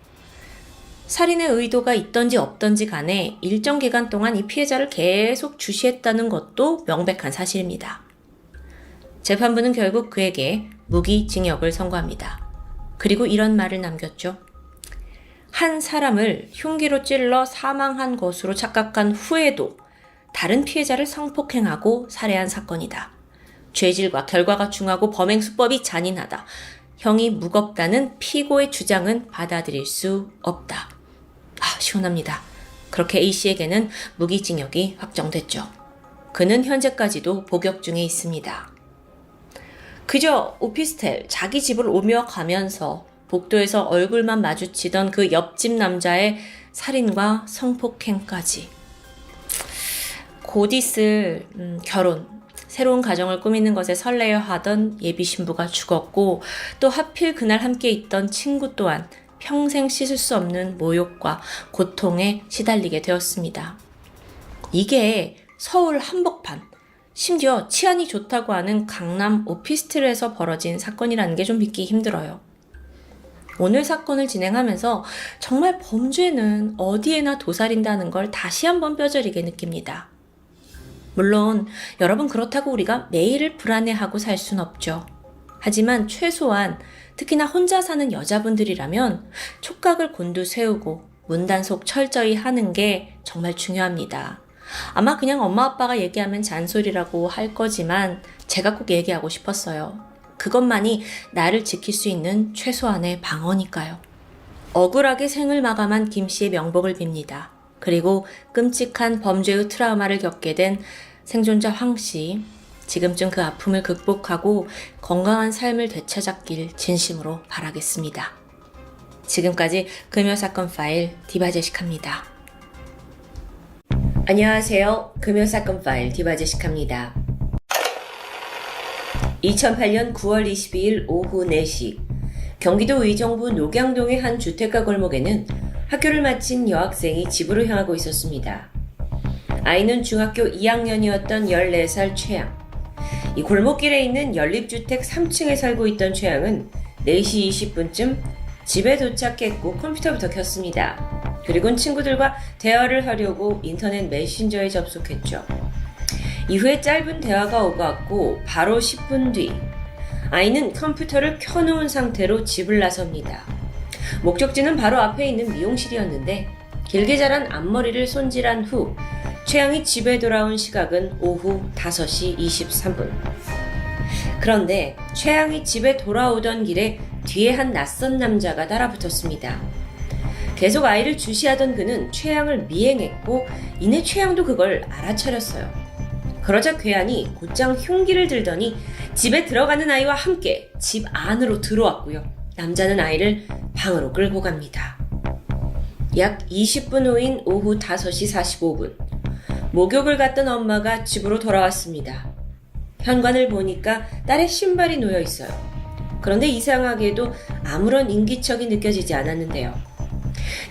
살인의 의도가 있던지 없던지 간에 일정 기간 동안 이 피해자를 계속 주시했다는 것도 명백한 사실입니다. 재판부는 결국 그에게 무기징역을 선고합니다. 그리고 이런 말을 남겼죠. 한 사람을 흉기로 찔러 사망한 것으로 착각한 후에도 다른 피해자를 성폭행하고 살해한 사건이다. 죄질과 결과가 중하고 범행 수법이 잔인하다. 형이 무겁다는 피고의 주장은 받아들일 수 없다. 시원합니다. 그렇게 A씨에게는 무기징역이 확정됐죠. 그는 현재까지도 복역 중에 있습니다. 그저 오피스텔 자기 집을 오며 가면서 복도에서 얼굴만 마주치던 그 옆집 남자의 살인과 성폭행까지. 곧 있을 결혼, 새로운 가정을 꾸미는 것에 설레어 하던 예비 신부가 죽었고 또 하필 그날 함께 있던 친구 또한 평생 씻을 수 없는 모욕과 고통에 시달리게 되었습니다. 이게 서울 한복판, 심지어 치안이 좋다고 하는 강남 오피스텔에서 벌어진 사건이라는 게 좀 믿기 힘들어요. 오늘 사건을 진행하면서 정말 범죄는 어디에나 도사린다는 걸 다시 한번 뼈저리게 느낍니다. 물론 여러분 그렇다고 우리가 매일을 불안해하고 살 순 없죠. 하지만 최소한 특히나 혼자 사는 여자분들이라면 촉각을 곤두세우고 문단속 철저히 하는 게 정말 중요합니다. 아마 그냥 엄마 아빠가 얘기하면 잔소리라고 할 거지만 제가 꼭 얘기하고 싶었어요. 그것만이 나를 지킬 수 있는 최소한의 방어니까요. 억울하게 생을 마감한 김 씨의 명복을 빕니다. 그리고 끔찍한 범죄의 트라우마를 겪게 된 생존자 황 씨, 지금쯤 그 아픔을 극복하고 건강한 삶을 되찾았길 진심으로 바라겠습니다. 지금까지 금요사건 파일 디바제시카입니다. 안녕하세요. 금요사건 파일 디바제시카입니다. 2008년 9월 22일 오후 4시 경기도 의정부 녹양동의 한 주택가 골목에는 학교를 마친 여학생이 집으로 향하고 있었습니다. 아이는 중학교 2학년이었던 14살 최양. 이 골목길에 있는 연립주택 3층에 살고 있던 최양은 4시 20분쯤 집에 도착했고 컴퓨터부터 켰습니다. 그리고는 친구들과 대화를 하려고 인터넷 메신저에 접속했죠. 이후에 짧은 대화가 오갔고 바로 10분 뒤 아이는 컴퓨터를 켜놓은 상태로 집을 나섭니다. 목적지는 바로 앞에 있는 미용실이었는데 길게 자란 앞머리를 손질한 후 최양이 집에 돌아온 시각은 오후 5시 23분. 그런데 최양이 집에 돌아오던 길에 뒤에 한 낯선 남자가 따라붙었습니다. 계속 아이를 주시하던 그는 최양을 미행했고 이내 최양도 그걸 알아차렸어요. 그러자 괴한이 곧장 흉기를 들더니 집에 들어가는 아이와 함께 집 안으로 들어왔고요. 남자는 아이를 방으로 끌고 갑니다. 약 20분 후인 오후 5시 45분. 목욕을 갔던 엄마가 집으로 돌아왔습니다. 현관을 보니까 딸의 신발이 놓여 있어요. 그런데 이상하게도 아무런 인기척이 느껴지지 않았는데요.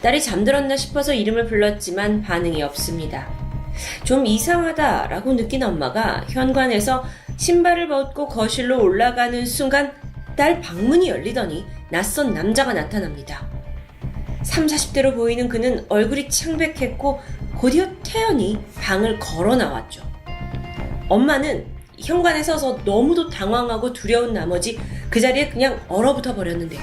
딸이 잠들었나 싶어서 이름을 불렀지만 반응이 없습니다. 좀 이상하다라고 느낀 엄마가 현관에서 신발을 벗고 거실로 올라가는 순간 딸 방문이 열리더니 낯선 남자가 나타납니다. 30, 40대로 보이는 그는 얼굴이 창백했고 곧이어 태연히 방을 걸어 나왔죠. 엄마는 현관에 서서 너무도 당황하고 두려운 나머지 그 자리에 그냥 얼어붙어 버렸는데요.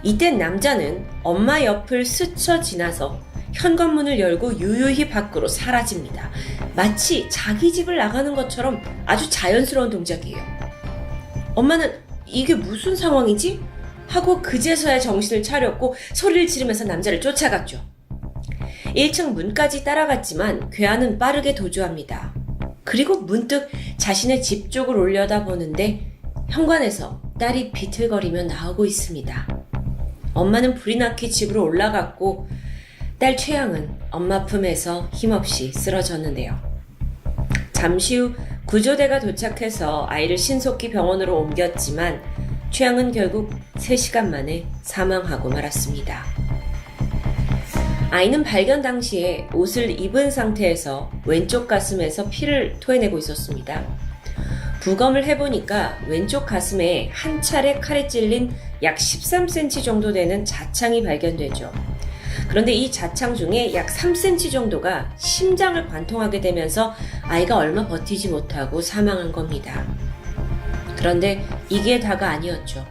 이때 남자는 엄마 옆을 스쳐 지나서 현관문을 열고 유유히 밖으로 사라집니다. 마치 자기 집을 나가는 것처럼 아주 자연스러운 동작이에요. 엄마는 이게 무슨 상황이지? 하고 그제서야 정신을 차렸고 소리를 지르면서 남자를 쫓아갔죠. 1층 문까지 따라갔지만 괴한은 빠르게 도주합니다. 그리고 문득 자신의 집 쪽을 올려다보는데 현관에서 딸이 비틀거리며 나오고 있습니다. 엄마는 불이 나게 집으로 올라갔고 딸 최양은 엄마 품에서 힘없이 쓰러졌는데요. 잠시 후 구조대가 도착해서 아이를 신속히 병원으로 옮겼지만 최양은 결국 3시간 만에 사망하고 말았습니다. 아이는 발견 당시에 옷을 입은 상태에서 왼쪽 가슴에서 피를 토해내고 있었습니다. 부검을 해보니까 왼쪽 가슴에 한 차례 칼에 찔린 약 13cm 정도 되는 자창이 발견되죠. 그런데 이 자창 중에 약 3cm 정도가 심장을 관통하게 되면서 아이가 얼마 버티지 못하고 사망한 겁니다. 그런데 이게 다가 아니었죠.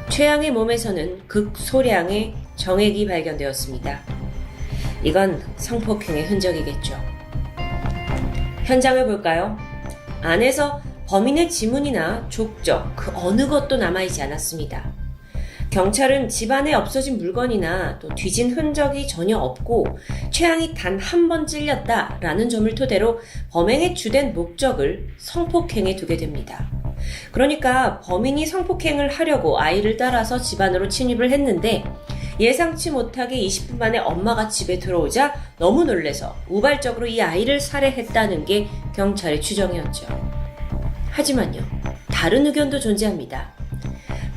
최양의 몸에서는 극소량의 정액이 발견되었습니다. 이건 성폭행의 흔적이겠죠. 현장을 볼까요? 안에서 범인의 지문이나 족적, 그 어느 것도 남아있지 않았습니다. 경찰은 집안에 없어진 물건이나 또 뒤진 흔적이 전혀 없고 최양이 단 한 번 찔렸다라는 점을 토대로 범행의 주된 목적을 성폭행에 두게 됩니다. 그러니까 범인이 성폭행을 하려고 아이를 따라서 집 안으로 침입을 했는데 예상치 못하게 20분 만에 엄마가 집에 들어오자 너무 놀래서 우발적으로 이 아이를 살해했다는 게 경찰의 추정이었죠. 하지만요, 다른 의견도 존재합니다.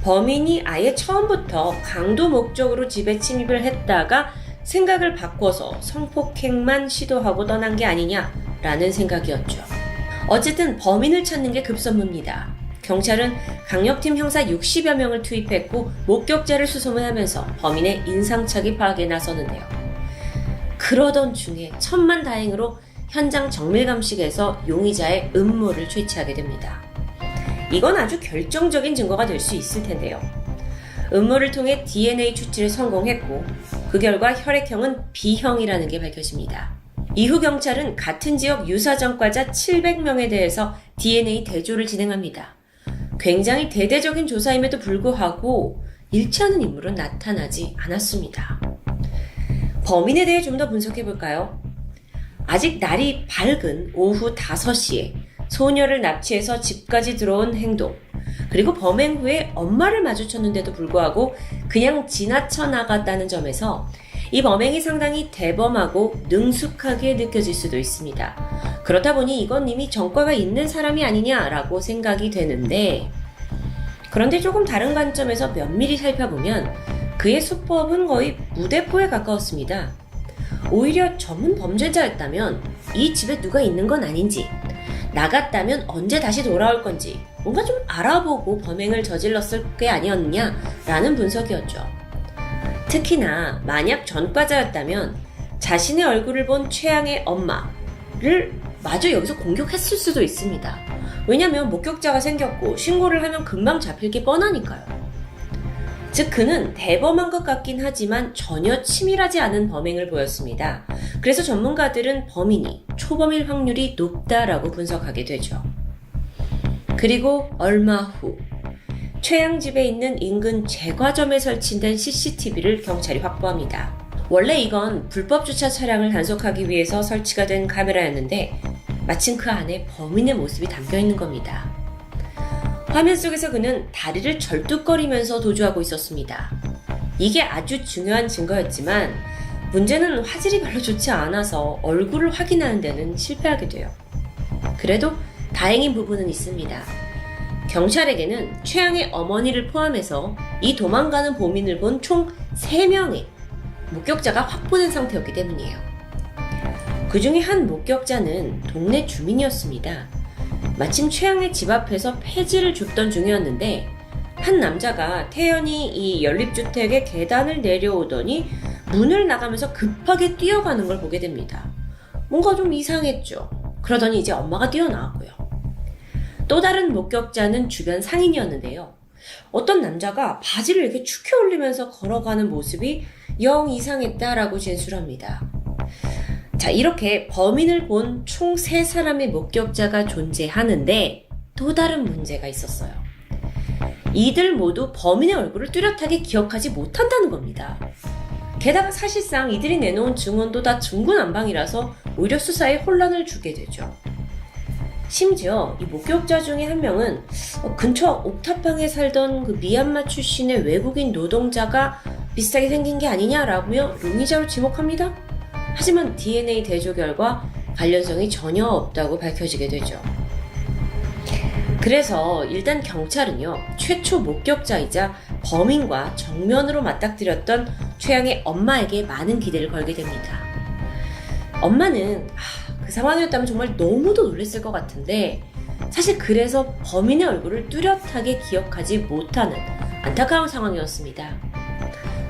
범인이 아예 처음부터 강도 목적으로 집에 침입을 했다가 생각을 바꿔서 성폭행만 시도하고 떠난 게 아니냐라는 생각이었죠. 어쨌든 범인을 찾는 게 급선무입니다. 경찰은 강력팀 형사 60여 명을 투입했고 목격자를 수소문하면서 범인의 인상착의 파악에 나서는데요. 그러던 중에 천만다행으로 현장 정밀감식에서 용의자의 음모를 채취하게 됩니다. 이건 아주 결정적인 증거가 될 수 있을 텐데요. 음모를 통해 DNA 추출에 성공했고 그 결과 혈액형은 B형이라는 게 밝혀집니다. 이후 경찰은 같은 지역 유사 전과자 700명에 대해서 DNA 대조를 진행합니다. 굉장히 대대적인 조사임에도 불구하고 일치하는 인물은 나타나지 않았습니다. 범인에 대해 좀 더 분석해볼까요? 아직 날이 밝은 오후 5시에 소녀를 납치해서 집까지 들어온 행동, 그리고 범행 후에 엄마를 마주쳤는데도 불구하고 그냥 지나쳐 나갔다는 점에서 이 범행이 상당히 대범하고 능숙하게 느껴질 수도 있습니다. 그렇다 보니 이건 이미 전과가 있는 사람이 아니냐라고 생각이 되는데, 그런데 조금 다른 관점에서 면밀히 살펴보면 그의 수법은 거의 무대포에 가까웠습니다. 오히려 전문 범죄자였다면 이 집에 누가 있는 건 아닌지, 나갔다면 언제 다시 돌아올 건지 뭔가 좀 알아보고 범행을 저질렀을 게 아니었느냐라는 분석이었죠. 특히나 만약 전과자였다면 자신의 얼굴을 본 최양의 엄마를 마저 여기서 공격했을 수도 있습니다. 왜냐면 목격자가 생겼고 신고를 하면 금방 잡힐 게 뻔하니까요. 즉 그는 대범한 것 같긴 하지만 전혀 치밀하지 않은 범행을 보였습니다. 그래서 전문가들은 범인이 초범일 확률이 높다라고 분석하게 되죠. 그리고 얼마 후 최양 집에 있는 인근 제과점에 설치된 CCTV를 경찰이 확보합니다. 원래 이건 불법 주차 차량을 단속하기 위해서 설치가 된 카메라였는데 마침 그 안에 범인의 모습이 담겨 있는 겁니다. 화면 속에서 그는 다리를 절뚝거리면서 도주하고 있었습니다. 이게 아주 중요한 증거였지만 문제는 화질이 별로 좋지 않아서 얼굴을 확인하는 데는 실패하게 돼요. 그래도 다행인 부분은 있습니다. 경찰에게는 최양의 어머니를 포함해서 이 도망가는 범인을 본 총 3명의 목격자가 확보된 상태였기 때문이에요. 그 중에 한 목격자는 동네 주민이었습니다. 마침 최양의 집 앞에서 폐지를 줍던 중이었는데 한 남자가 태연히 이 연립주택의 계단을 내려오더니 문을 나가면서 급하게 뛰어가는 걸 보게 됩니다. 뭔가 좀 이상했죠. 그러더니 이제 엄마가 뛰어나왔고요. 또 다른 목격자는 주변 상인이었는데요. 어떤 남자가 바지를 이렇게 축혀 올리면서 걸어가는 모습이 영 이상했다라고 진술합니다. 자, 이렇게 범인을 본 총 3사람의 목격자가 존재하는데 또 다른 문제가 있었어요. 이들 모두 범인의 얼굴을 뚜렷하게 기억하지 못한다는 겁니다. 게다가 사실상 이들이 내놓은 증언도 다 중구난방이라서 오히려 수사에 혼란을 주게 되죠. 심지어 이 목격자 중에 한 명은 근처 옥탑방에 살던 그 미얀마 출신의 외국인 노동자가 비슷하게 생긴 게 아니냐라며 용의자로 지목합니다. 하지만 DNA 대조 결과 관련성이 전혀 없다고 밝혀지게 되죠. 그래서 일단 경찰은요, 최초 목격자이자 범인과 정면으로 맞닥뜨렸던 최양의 엄마에게 많은 기대를 걸게 됩니다. 엄마는 그 상황이었다면 정말 너무도 놀랐을 것 같은데 사실 그래서 범인의 얼굴을 뚜렷하게 기억하지 못하는 안타까운 상황이었습니다.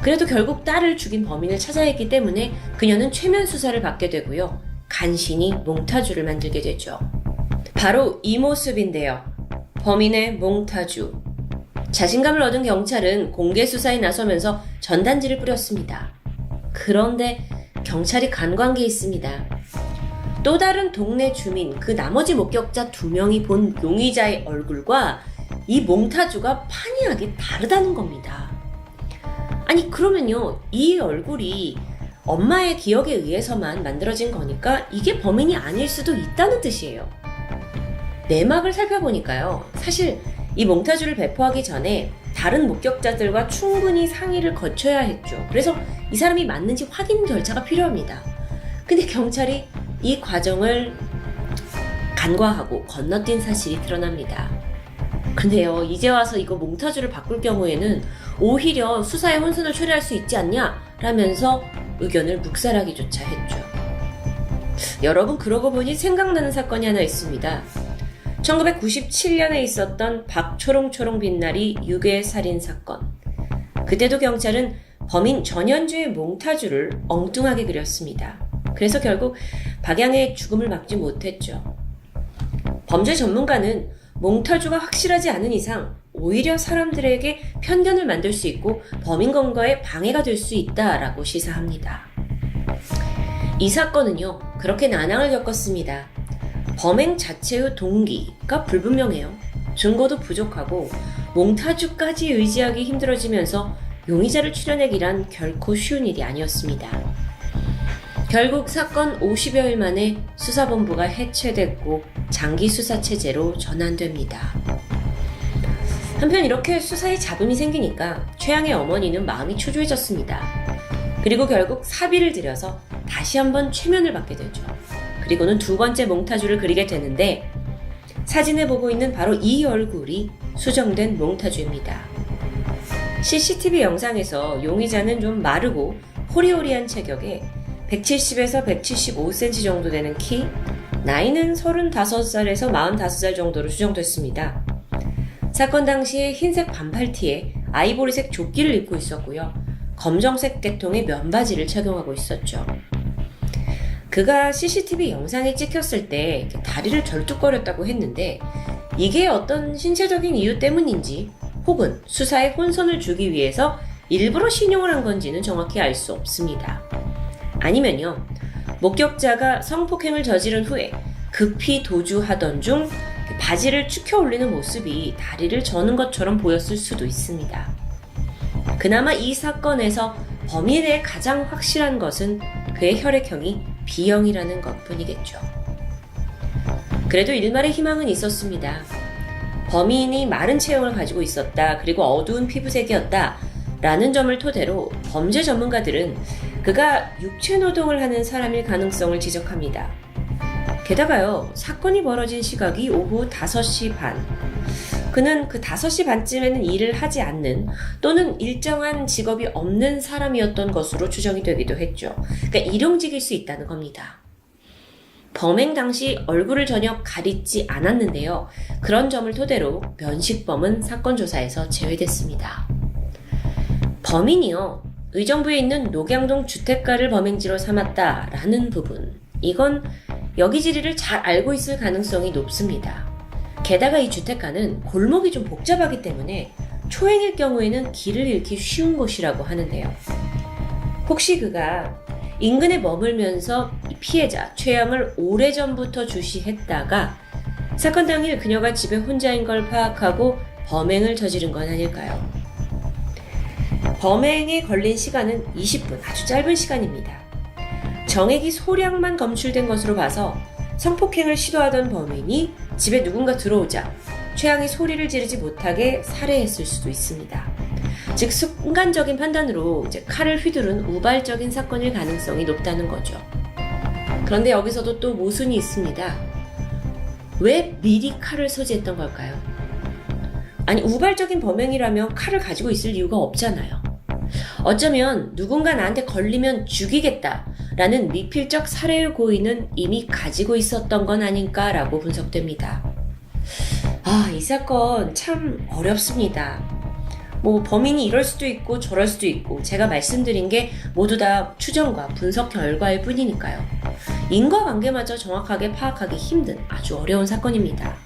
그래도 결국 딸을 죽인 범인을 찾아야 했기 때문에 그녀는 최면 수사를 받게 되고요. 간신히 몽타주를 만들게 되죠. 바로 이 모습인데요. 범인의 몽타주. 자신감을 얻은 경찰은 공개 수사에 나서면서 전단지를 뿌렸습니다. 그런데 경찰이 간과한 게 있습니다. 또 다른 동네 주민, 그 나머지 목격자 2명이 본 용의자의 얼굴과 이 몽타주가 판이하게 다르다는 겁니다. 아니 그러면요, 이 얼굴이 엄마의 기억에 의해서만 만들어진 거니까 이게 범인이 아닐 수도 있다는 뜻이에요. 내막을 살펴보니까요, 사실 이 몽타주를 배포하기 전에 다른 목격자들과 충분히 상의를 거쳐야 했죠. 그래서 이 사람이 맞는지 확인 절차가 필요합니다. 근데 경찰이 이 과정을 간과하고 건너뛴 사실이 드러납니다. 근데요, 이제 와서 이거 몽타주를 바꿀 경우에는 오히려 수사에 혼선을 초래할 수 있지 않냐? 라면서 의견을 묵살하기조차 했죠. 여러분, 그러고 보니 생각나는 사건이 하나 있습니다. 1997년에 있었던 박초롱초롱 빛나리 유괴살인 사건. 그때도 경찰은 범인 전현주의 몽타주를 엉뚱하게 그렸습니다. 그래서 결국 박양의 죽음을 막지 못했죠. 범죄 전문가는 몽타주가 확실하지 않은 이상 오히려 사람들에게 편견을 만들 수 있고 범인 검거에 방해가 될 수 있다라고 시사합니다. 이 사건은요, 그렇게 난항을 겪었습니다. 범행 자체의 동기가 불분명해요. 증거도 부족하고 몽타주까지 의지하기 힘들어지면서 용의자를 추려내기란 결코 쉬운 일이 아니었습니다. 결국 사건 50여일 만에 수사본부가 해체됐고 장기 수사체제로 전환됩니다. 한편 이렇게 수사에 잡음이 생기니까 최양의 어머니는 마음이 초조해졌습니다. 그리고 결국 사비를 들여서 다시 한번 최면을 받게 되죠. 그리고는 2번째 몽타주를 그리게 되는데 사진을 보고 있는 바로 이 얼굴이 수정된 몽타주입니다. CCTV 영상에서 용의자는 좀 마르고 호리호리한 체격에 170에서 175cm 정도 되는 키, 나이는 35살에서 45살 정도로 추정됐습니다. 사건 당시에 흰색 반팔티에 아이보리색 조끼를 입고 있었고요. 검정색 계통의 면바지를 착용하고 있었죠. 그가 CCTV 영상에 찍혔을 때 다리를 절뚝거렸다고 했는데 이게 어떤 신체적인 이유 때문인지 혹은 수사에 혼선을 주기 위해서 일부러 신용을 한 건지는 정확히 알 수 없습니다. 아니면요, 목격자가 성폭행을 저지른 후에 급히 도주하던 중 바지를 축혀 올리는 모습이 다리를 저는 것처럼 보였을 수도 있습니다. 그나마 이 사건에서 범인에 대해 가장 확실한 것은 그의 혈액형이 B형이라는 것뿐이겠죠. 그래도 일말의 희망은 있었습니다. 범인이 마른 체형을 가지고 있었다, 그리고 어두운 피부색이었다 라는 점을 토대로 범죄 전문가들은 그가 육체 노동을 하는 사람일 가능성을 지적합니다. 게다가요, 사건이 벌어진 시각이 오후 5시 반. 그는 그 5시 반쯤에는 일을 하지 않는 또는 일정한 직업이 없는 사람이었던 것으로 추정이 되기도 했죠. 그러니까 일용직일 수 있다는 겁니다. 범행 당시 얼굴을 전혀 가리지 않았는데요. 그런 점을 토대로 면식범은 사건 조사에서 제외됐습니다. 범인이요, 의정부에 있는 녹양동 주택가를 범행지로 삼았다라는 부분, 이건 여기지리를 잘 알고 있을 가능성이 높습니다. 게다가 이 주택가는 골목이 좀 복잡하기 때문에 초행일 경우에는 길을 잃기 쉬운 곳이라고 하는데요. 혹시 그가 인근에 머물면서 피해자 최양을 오래전부터 주시했다가 사건 당일 그녀가 집에 혼자인 걸 파악하고 범행을 저지른 건 아닐까요? 범행에 걸린 시간은 20분, 아주 짧은 시간입니다. 정액이 소량만 검출된 것으로 봐서 성폭행을 시도하던 범인이 집에 누군가 들어오자 최양이 소리를 지르지 못하게 살해했을 수도 있습니다. 즉 순간적인 판단으로 칼을 휘두른 우발적인 사건일 가능성이 높다는 거죠. 그런데 여기서도 또 모순이 있습니다. 왜 미리 칼을 소지했던 걸까요? 아니, 우발적인 범행이라면 칼을 가지고 있을 이유가 없잖아요. 어쩌면 누군가 나한테 걸리면 죽이겠다라는 미필적 살해의 고의는 이미 가지고 있었던 건 아닌가라고 분석됩니다. 이 사건 참 어렵습니다. 범인이 이럴 수도 있고 저럴 수도 있고 제가 말씀드린 게 모두 다 추정과 분석 결과일 뿐이니까요. 인과관계마저 정확하게 파악하기 힘든 아주 어려운 사건입니다.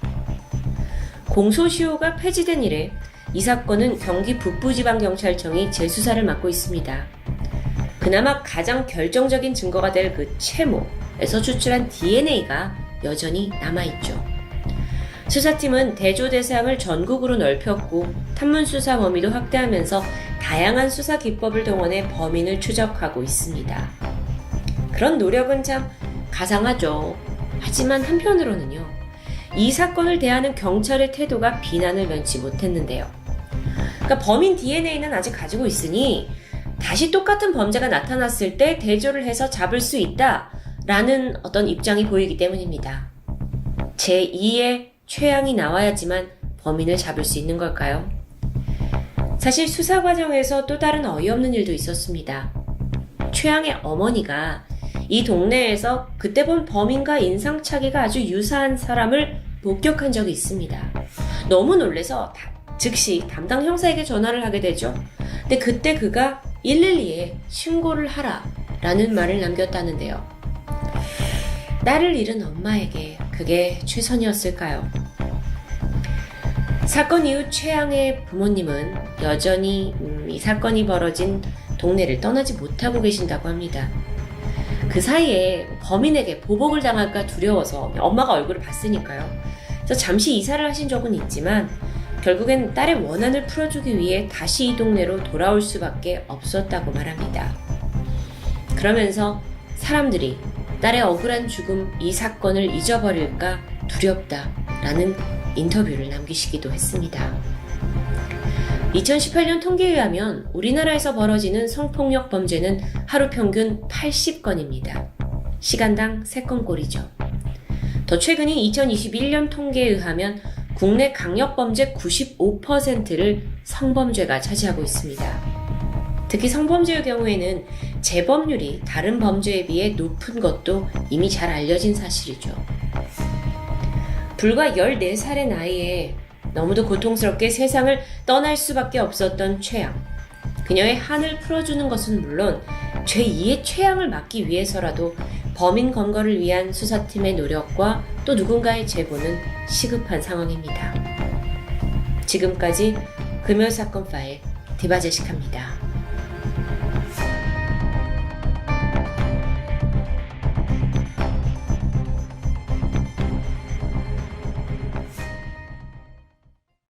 공소시효가 폐지된 이래 이 사건은 경기 북부지방경찰청이 재수사를 맡고 있습니다. 그나마 가장 결정적인 증거가 될 그 채모에서 추출한 DNA가 여전히 남아있죠. 수사팀은 대조 대상을 전국으로 넓혔고 탐문수사 범위도 확대하면서 다양한 수사 기법을 동원해 범인을 추적하고 있습니다. 그런 노력은 참 가상하죠. 하지만 한편으로는요, 이 사건을 대하는 경찰의 태도가 비난을 면치 못했는데요. 그러니까 범인 DNA는 아직 가지고 있으니 다시 똑같은 범죄가 나타났을 때 대조를 해서 잡을 수 있다라는 어떤 입장이 보이기 때문입니다. 제2의 최양이 나와야지만 범인을 잡을 수 있는 걸까요? 사실 수사 과정에서 또 다른 어이없는 일도 있었습니다. 최양의 어머니가 이 동네에서 그때 본 범인과 인상착의가 아주 유사한 사람을 목격한 적이 있습니다. 너무 놀라서 즉시 담당 형사에게 전화를 하게 되죠. 근데 그때 그가 112에 신고를 하라라는 말을 남겼다는데요. 딸을 잃은 엄마에게 그게 최선이었을까요? 사건 이후 최양의 부모님은 여전히 이 사건이 벌어진 동네를 떠나지 못하고 계신다고 합니다. 그 사이에 범인에게 보복을 당할까 두려워서 엄마가 얼굴을 봤으니까요. 그래서 잠시 이사를 하신 적은 있지만 결국엔 딸의 원한을 풀어주기 위해 다시 이 동네로 돌아올 수밖에 없었다고 말합니다. 그러면서 사람들이 딸의 억울한 죽음 이 사건을 잊어버릴까 두렵다라는 인터뷰를 남기시기도 했습니다. 2018년 통계에 의하면 우리나라에서 벌어지는 성폭력 범죄는 하루 평균 80건입니다. 시간당 3건꼴이죠. 더 최근인 2021년 통계에 의하면 국내 강력범죄 95%를 성범죄가 차지하고 있습니다. 특히 성범죄의 경우에는 재범률이 다른 범죄에 비해 높은 것도 이미 잘 알려진 사실이죠. 불과 14살의 나이에 너무도 고통스럽게 세상을 떠날 수밖에 없었던 최양. 그녀의 한을 풀어주는 것은 물론 제2의 최양을 막기 위해서라도 범인 검거를 위한 수사팀의 노력과 또 누군가의 제보는 시급한 상황입니다. 지금까지 금요사건 파일 디바제식합니다.